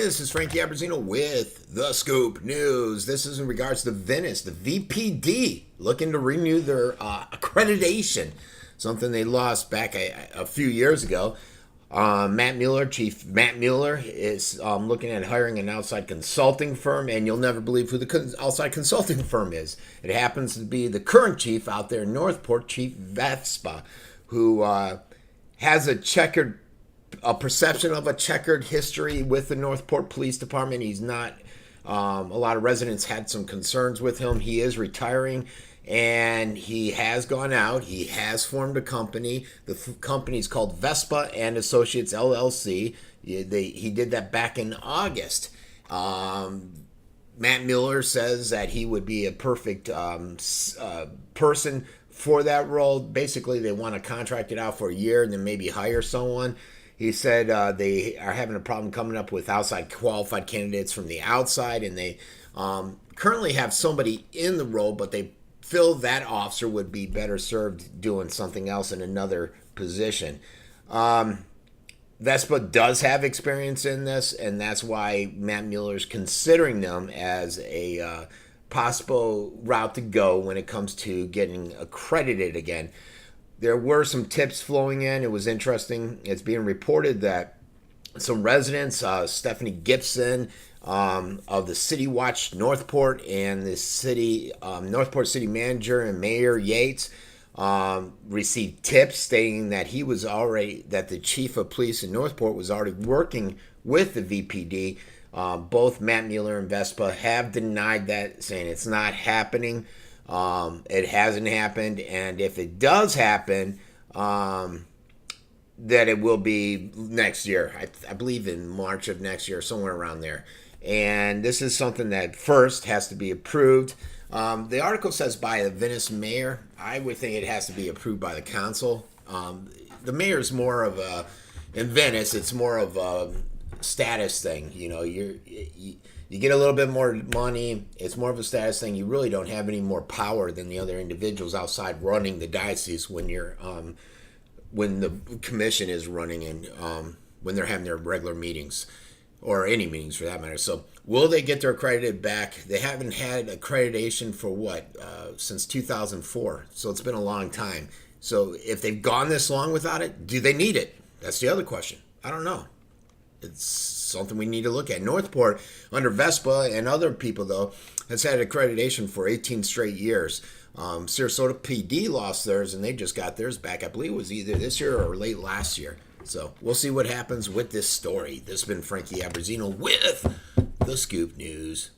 This is Frankie Abbruzzino with The Scoop News. This is in regards to Venice, the VPD, looking to renew their accreditation, something they lost back a few years ago. Chief Matt Mueller, is looking at hiring an outside consulting firm, and you'll never believe who the outside consulting firm is. It happens to be the current chief out there in Northport, Chief Vespa, who has a perception of a checkered history with the Northport Police Department. He's not, a lot of residents had some concerns with him. He is retiring, and he has gone out. He has formed a company. The company is called Vespa and Associates LLC. He did that back in August. Matt Mueller says that he would be a perfect person for that role. Basically, they want to contract it out for a year and then maybe hire someone. He said they are having a problem coming up with outside qualified candidates from the outside, and they currently have somebody in the role, but they feel that officer would be better served doing something else in another position. Vespa does have experience in this, and that's why Matt Mueller's considering them as a possible route to go when it comes to getting accredited again. There were some tips flowing in. It was interesting. It's being reported that some residents, Stephanie Gibson of the City Watch Northport, and the city Northport City Manager and Mayor Yates, received tips stating that that the chief of police in Northport was already working with the VPD. Both Matt Mueller and Vespa have denied that, saying it's not happening. It hasn't happened, and if it does happen, that it will be next year. I believe in March of next year, somewhere around there. And this is something that first has to be approved. The article says by the Venice mayor. I would think it has to be approved by the council. The mayor is more of in Venice, it's more of a status thing. You know, you get a little bit more money. It's more of a status thing. You really don't have any more power than the other individuals outside running the diocese when you're when the commission is running and when they're having their regular meetings or any meetings for that matter. So will they get their accredited back? They haven't had accreditation for since 2004. So it's been a long time. So if they've gone this long without it, do they need it? That's the other question. I don't know. It's something we need to look at. Northport, under Vespa and other people, though, has had accreditation for 18 straight years. Sarasota PD lost theirs, and they just got theirs back. I believe it was either this year or late last year. So we'll see what happens with this story. This has been Frankie Abbruzzino with The Scoop News.